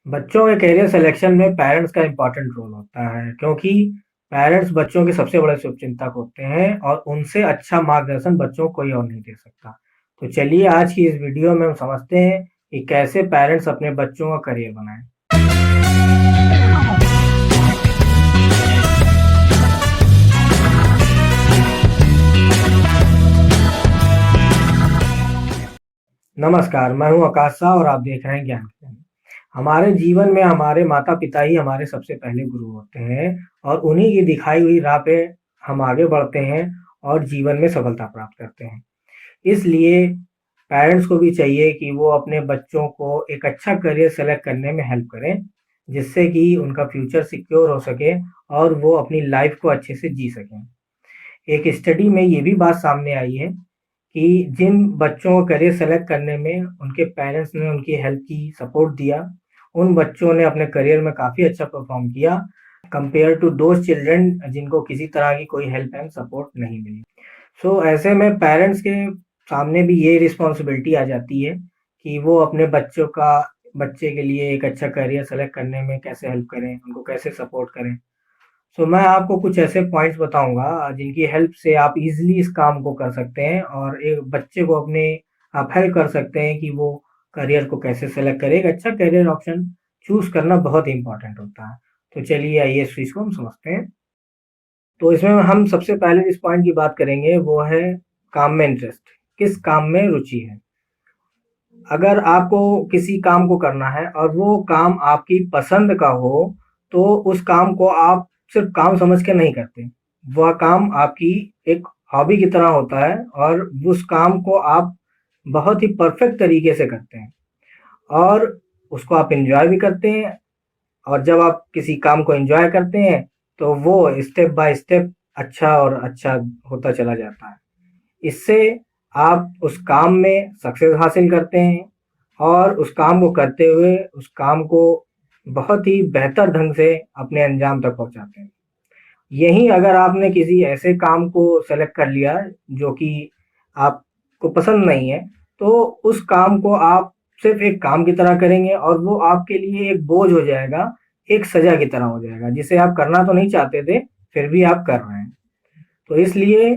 बच्चों के career selection में पेरेंट्स का इम्पोर्टेंट रोल होता है, क्योंकि पेरेंट्स बच्चों के सबसे बड़े शुभचिंतक होते हैं और उनसे अच्छा मार्गदर्शन बच्चों को कोई और नहीं दे सकता। तो चलिए आज की इस वीडियो में हम समझते हैं कि कैसे पेरेंट्स अपने बच्चों का करियर बनाएं। नमस्कार, मैं हूं आकाश शाह और आप देख रहे हैं ज्ञान ज्ञान। हमारे जीवन में हमारे माता-पिता ही हमारे सबसे पहले गुरु होते हैं और उन्हीं की दिखाई हुई राह पे हम आगे बढ़ते हैं और जीवन में सफलता प्राप्त करते हैं। इसलिए पेरेंट्स को भी चाहिए कि वो अपने बच्चों को एक अच्छा करियर सेलेक्ट करने में हेल्प करें, जिससे कि उनका फ्यूचर सिक्योर हो सके और वो अपनी लाइफ को अच्छे से जी सकें। एक स्टडी में ये भी बात सामने आई है कि जिन बच्चों को करियर सेलेक्ट करने में उनके पेरेंट्स ने उनकी हेल्प की, सपोर्ट दिया, उन बच्चों ने अपने करियर में काफ़ी अच्छा परफॉर्म किया कंपेयर टू दोज़ चिल्ड्रन जिनको किसी तरह की कोई हेल्प एंड सपोर्ट नहीं मिली। सो ऐसे में पेरेंट्स के सामने भी ये रिस्पॉन्सिबिलिटी आ जाती है कि वो अपने बच्चे के लिए एक अच्छा करियर सेलेक्ट करने में कैसे हेल्प करें, उनको कैसे सपोर्ट करें। सो मैं आपको कुछ ऐसे पॉइंट्स बताऊँगा जिनकी हेल्प से आप ईज़िली इस काम को कर सकते हैं और एक बच्चे को अपने आप हेल्प कर सकते हैं कि वो करियर को कैसे सेलेक्ट करें। एक अच्छा करियर ऑप्शन चूज़ करना बहुत इम्पोर्टेंट होता है। तो चलिए आइए इस चीज़ को हम समझते हैं। तो इसमें हम सबसे पहले जिस पॉइंट की बात करेंगे वो है काम में इंटरेस्ट, किस काम में रुचि है। अगर आपको किसी काम को करना है और वो काम आपकी पसंद का हो, तो उस काम को आप सिर्फ़ काम समझ के नहीं करते। वह काम आपकी एक हॉबी की तरह होता है और उस काम को आप बहुत ही परफ़ेक्ट तरीके से करते हैं और उसको आप एन्जॉय भी करते हैं और जब आप किसी काम को एन्जॉय करते हैं, तो वो स्टेप बाय स्टेप अच्छा और अच्छा होता चला जाता है। इससे आप उस काम में सक्सेस हासिल करते हैं और उस काम को करते हुए उस काम को बहुत ही बेहतर ढंग से अपने अंजाम तक पहुँचाते हैं। यहीं अगर आपने किसी ऐसे काम को सेलेक्ट कर लिया जो कि आपको पसंद नहीं है, तो उस काम को आप सिर्फ़ एक काम की तरह करेंगे और वो आपके लिए एक बोझ हो जाएगा, एक सज़ा की तरह हो जाएगा, जिसे आप करना तो नहीं चाहते थे, फिर भी आप कर रहे हैं। तो इसलिए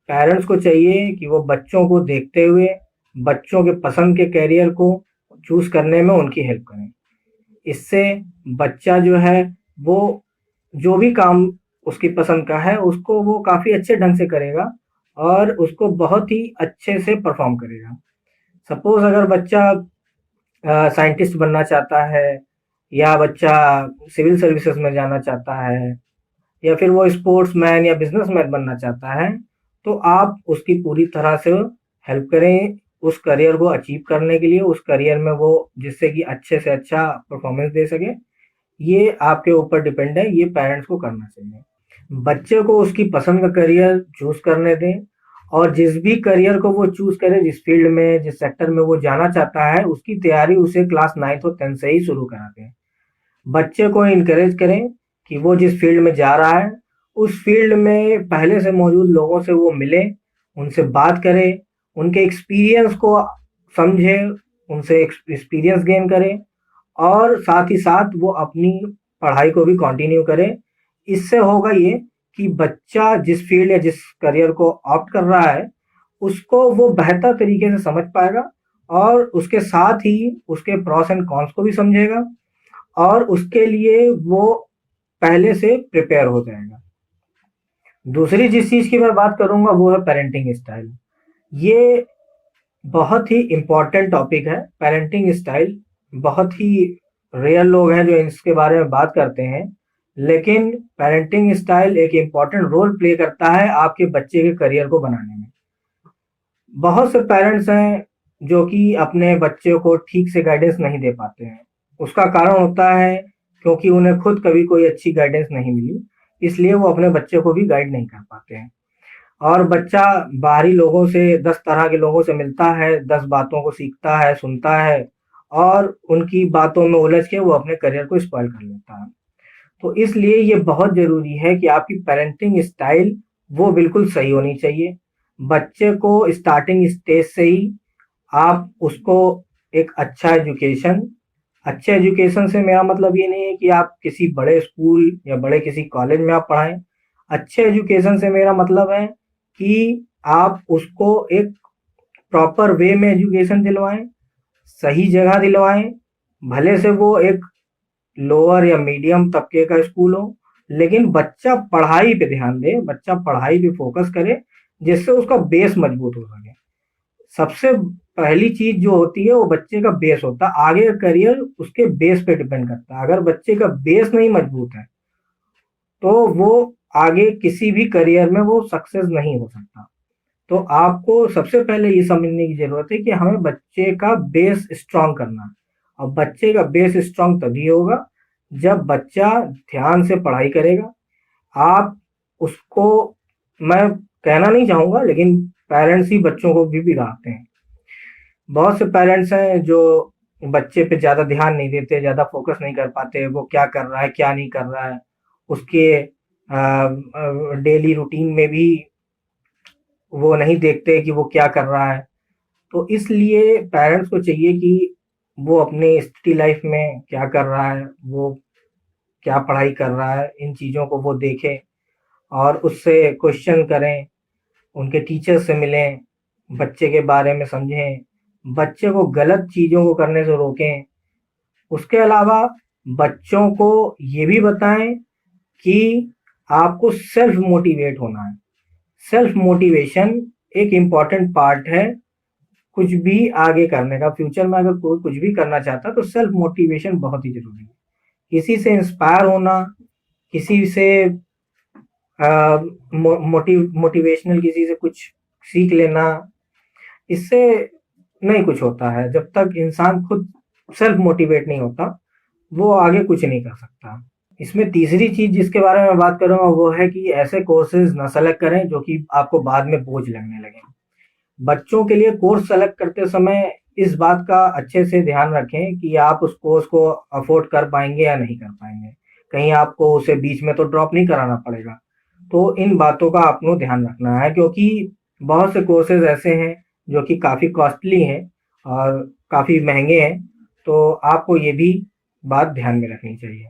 पेरेंट्स को चाहिए कि वो बच्चों को देखते हुए बच्चों के पसंद के करियर को चूज़ करने में उनकी हेल्प करें। इससे बच्चा जो है वो जो भी काम उसकी पसंद का है उसको वो काफ़ी अच्छे ढंग से करेगा और उसको बहुत ही अच्छे से परफ़ॉर्म करेगा। सपोज़ अगर बच्चा साइंटिस्ट बनना चाहता है या बच्चा सिविल सर्विसेज़ में जाना चाहता है या फिर वो स्पोर्ट्समैन या बिज़नेसमैन बनना चाहता है, तो आप उसकी पूरी तरह से हेल्प करें उस करियर को अचीव करने के लिए, उस करियर में वो जिससे कि अच्छे से अच्छा परफ़ॉर्मेंस दे सके। ये आपके ऊपर डिपेंड है, ये पेरेंट्स को करना चाहिए। बच्चे को उसकी पसंद का करियर चूज़ करने दें और जिस भी करियर को वो चूज़ करे, जिस फ़ील्ड में, जिस सेक्टर में वो जाना चाहता है, उसकी तैयारी उसे क्लास 9th और 10th से ही शुरू करा दें। बच्चे को एनकरेज करें कि वो जिस फील्ड में जा रहा है, उस फील्ड में पहले से मौजूद लोगों से वो मिले, उनसे बात करे, उनके एक्सपीरियंस को समझे, उनसे एक्सपीरियंस गेन करे और साथ ही साथ वो अपनी पढ़ाई को भी कंटिन्यू करे। इससे होगा ये कि बच्चा जिस फील्ड या जिस करियर को ऑप्ट कर रहा है, उसको वो बेहतर तरीके से समझ पाएगा और उसके साथ ही उसके प्रॉस एंड कॉन्स को भी समझेगा और उसके लिए वो पहले से प्रिपेयर हो जाएगा। दूसरी जिस चीज़ की मैं बात करूँगा वो है पेरेंटिंग स्टाइल। ये बहुत ही इम्पोर्टेंट टॉपिक है। पेरेंटिंग स्टाइल बहुत ही रेयर लोग हैं जो इसके बारे में बात करते हैं, लेकिन पेरेंटिंग स्टाइल एक इम्पोर्टेंट रोल प्ले करता है आपके बच्चे के करियर को बनाने में। बहुत से पेरेंट्स हैं जो कि अपने बच्चे को ठीक से गाइडेंस नहीं दे पाते हैं। उसका कारण होता है क्योंकि उन्हें खुद कभी कोई अच्छी गाइडेंस नहीं मिली, इसलिए वो अपने बच्चे को भी गाइड नहीं कर पाते हैं। और बच्चा बाहरी लोगों से 10 तरह के लोगों से मिलता है, 10 बातों को सीखता है, सुनता है और उनकी बातों में उलझ के वो अपने करियर को स्पॉइल कर लेता है। तो इसलिए ये बहुत ज़रूरी है कि आपकी पेरेंटिंग स्टाइल वो बिल्कुल सही होनी चाहिए। बच्चे को स्टार्टिंग स्टेज से ही आप उसको एक अच्छा एजुकेशन अच्छे एजुकेशन से मेरा मतलब ये नहीं है कि आप किसी बड़े स्कूल या बड़े किसी कॉलेज में आप पढ़ाएं। अच्छे एजुकेशन से मेरा मतलब है कि आप उसको एक प्रॉपर वे में एजुकेशन दिलवाएं, सही जगह दिलवाएं। भले से वो एक लोअर या मीडियम तबके का स्कूल हो, लेकिन बच्चा पढ़ाई पे ध्यान दे, बच्चा पढ़ाई पे फोकस करे, जिससे उसका बेस मजबूत हो सके। सबसे पहली चीज जो होती है वो बच्चे का बेस होता है। आगे का करियर उसके बेस पे डिपेंड करता है। अगर बच्चे का बेस नहीं मजबूत है तो वो आगे किसी भी करियर में वो सक्सेस नहीं हो सकता। तो आपको सबसे पहले ये समझने की जरूरत है कि हमें बच्चे का बेस स्ट्रांग करना है। और बच्चे का बेस स्ट्रांग तभी होगा जब बच्चा ध्यान से पढ़ाई करेगा। आप उसको, मैं कहना नहीं चाहूंगा, लेकिन पेरेंट्स ही बच्चों को भी बिगाड़ते हैं। बहुत से पेरेंट्स हैं जो बच्चे पे ज़्यादा ध्यान नहीं देते, ज़्यादा फोकस नहीं कर पाते, वो क्या कर रहा है, क्या नहीं कर रहा है। उसके डेली रूटीन में भी वो नहीं देखते कि वो क्या कर रहा है। तो इसलिए पेरेंट्स को चाहिए कि वो अपने स्टडी लाइफ में क्या कर रहा है, वो क्या पढ़ाई कर रहा है, इन चीज़ों को वो देखें और उससे क्वेश्चन करें, उनके टीचर से मिलें, बच्चे के बारे में समझें, बच्चे को गलत चीज़ों को करने से रोकें। उसके अलावा बच्चों को ये भी बताएं कि आपको सेल्फ मोटिवेट होना है। सेल्फ मोटिवेशन एक इम्पॉर्टेंट पार्ट है कुछ भी आगे करने का। फ्यूचर में अगर कोई कुछ भी करना चाहता है तो सेल्फ मोटिवेशन बहुत ही जरूरी है। किसी से इंस्पायर होना, किसी से मोटिवेशनल किसी से कुछ सीख लेना, इससे नहीं कुछ होता है। जब तक इंसान खुद सेल्फ मोटिवेट नहीं होता वो आगे कुछ नहीं कर सकता। इसमें तीसरी चीज जिसके बारे में बात करूंगा वो है कि ऐसे कोर्सेज ना सेलेक्ट करें जो कि आपको बाद में बोझ लगने लगे। बच्चों के लिए कोर्स सेलेक्ट करते समय इस बात का अच्छे से ध्यान रखें कि आप उस कोर्स को अफोर्ड कर पाएंगे या नहीं कर पाएंगे। कहीं आपको उसे बीच में तो ड्रॉप नहीं कराना पड़ेगा। तो इन बातों का आपको ध्यान रखना है, क्योंकि बहुत से कोर्सेज ऐसे हैं जो कि काफ़ी कॉस्टली हैं और काफ़ी महंगे हैं। तो आपको ये भी बात ध्यान में रखनी चाहिए।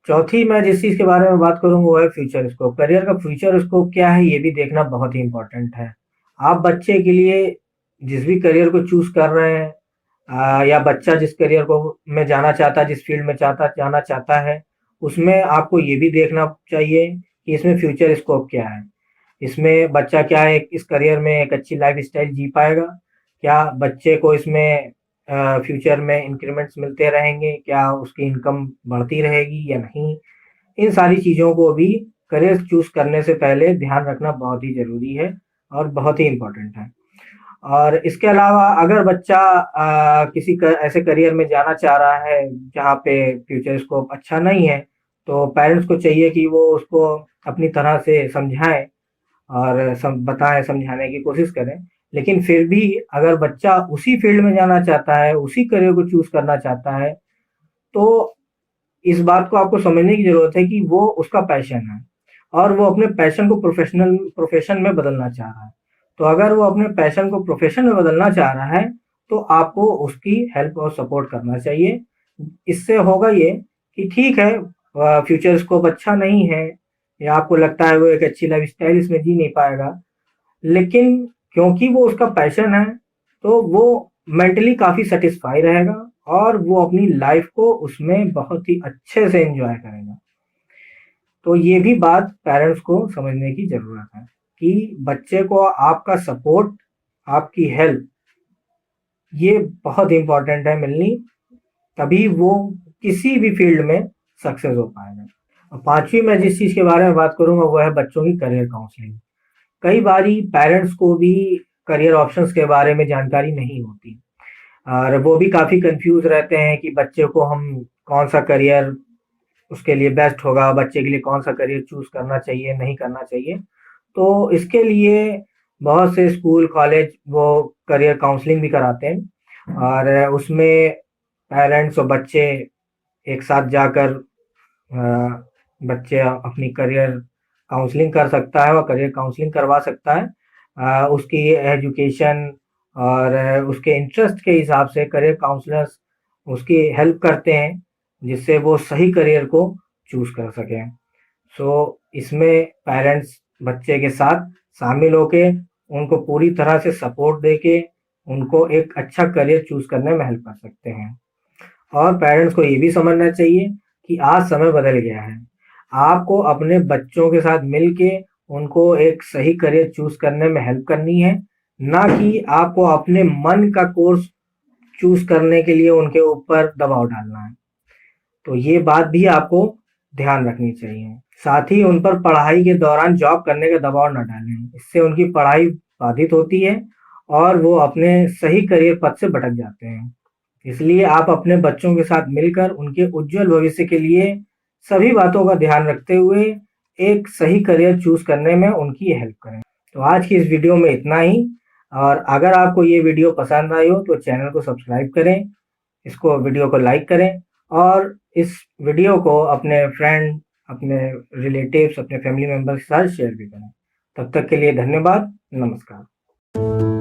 चौथी मैं जिस चीज़ के बारे में बात करूँगा वो है फ्यूचर स्कोप। करियर का फ्यूचर स्कोप क्या है ये भी देखना बहुत ही इम्पोर्टेंट है। आप बच्चे के लिए जिस भी करियर को चूज कर रहे हैं, या बच्चा जिस करियर को में जाना चाहता है, जिस फील्ड में जाना चाहता है, उसमें आपको ये भी देखना चाहिए कि इसमें फ्यूचर स्कोप क्या है। इसमें बच्चा क्या है, इस करियर में एक अच्छी लाइफ स्टाइल जी पाएगा, क्या बच्चे को इसमें फ्यूचर में इंक्रीमेंट्स मिलते रहेंगे, क्या उसकी इनकम बढ़ती रहेगी या नहीं। इन सारी चीज़ों को भी करियर चूज करने से पहले ध्यान रखना बहुत ही ज़रूरी है और बहुत ही इम्पोर्टेंट है। और इसके अलावा अगर बच्चा ऐसे करियर में जाना चाह रहा है जहाँ पे फ्यूचर स्कोप अच्छा नहीं है, तो पेरेंट्स को चाहिए कि वो उसको अपनी तरह से समझाएं और बताएं, समझाने की कोशिश करें। लेकिन फिर भी अगर बच्चा उसी फील्ड में जाना चाहता है, उसी करियर को चूज करना चाहता है, तो इस बात को आपको समझने की जरूरत है कि वो उसका पैशन है और वो अपने पैशन को प्रोफेशन में बदलना चाह रहा है। तो अगर वो अपने पैशन को प्रोफेशन में बदलना चाह रहा है तो आपको उसकी हेल्प और सपोर्ट करना चाहिए। इससे होगा ये कि ठीक है, फ्यूचर स्कोप अच्छा नहीं है या आपको लगता है वो एक अच्छी लाइफ स्टाइल इसमें जी नहीं पाएगा, लेकिन क्योंकि वो उसका पैशन है तो वो मेंटली काफी सेटिस्फाई रहेगा और वो अपनी लाइफ को उसमें बहुत ही अच्छे से एंजॉय करेगा। तो ये भी बात पेरेंट्स को समझने की जरूरत है कि बच्चे को आपका सपोर्ट, आपकी हेल्प, ये बहुत इंपॉर्टेंट है मिलनी, तभी वो किसी भी फील्ड में सक्सेस हो पाएगा। और पांचवी मैं जिस चीज के बारे में बात करूंगा वो है बच्चों की करियर काउंसलिंग। कई बारी पेरेंट्स को भी करियर ऑप्शंस के बारे में जानकारी नहीं होती और वो भी काफी कंफ्यूज रहते हैं कि बच्चे को हम कौन सा करियर उसके लिए बेस्ट होगा, बच्चे के लिए कौन सा करियर चूज करना चाहिए, नहीं करना चाहिए। तो इसके लिए बहुत से स्कूल कॉलेज वो करियर काउंसलिंग भी कराते हैं और उसमें पेरेंट्स और बच्चे एक साथ जाकर बच्चे अपनी करियर काउंसलिंग कर सकता है और करियर काउंसलिंग करवा सकता है। उसकी एजुकेशन और उसके इंटरेस्ट के हिसाब से करियर काउंसलर्स उसकी हेल्प करते हैं जिससे वो सही करियर को चूज़ कर सकें। इसमें पेरेंट्स बच्चे के साथ शामिल होके उनको पूरी तरह से सपोर्ट देके उनको एक अच्छा करियर चूज़ करने में हेल्प कर सकते हैं। और पेरेंट्स को ये भी समझना चाहिए कि आज समय बदल गया है। आपको अपने बच्चों के साथ मिलके उनको एक सही करियर चूज़ करने में हेल्प करनी है, ना कि आपको अपने मन का कोर्स चूज़ करने के लिए उनके ऊपर दबाव डालना है। तो ये बात भी आपको ध्यान रखनी चाहिए। साथ ही उन पर पढ़ाई के दौरान जॉब करने का दबाव ना डालें, इससे उनकी पढ़ाई बाधित होती है और वो अपने सही करियर पथ से भटक जाते हैं। इसलिए आप अपने बच्चों के साथ मिलकर उनके उज्जवल भविष्य के लिए सभी बातों का ध्यान रखते हुए एक सही करियर चूज़ करने में उनकी हेल्प करें। तो आज की इस वीडियो में इतना ही, और अगर आपको ये वीडियो पसंद आई हो तो चैनल को सब्सक्राइब करें, इसको वीडियो को लाइक करें और इस वीडियो को अपने फ्रेंड, अपने रिलेटिव्स, अपने फैमिली मेंबर्स के साथ शेयर भी करें। तब तक के लिए धन्यवाद। नमस्कार।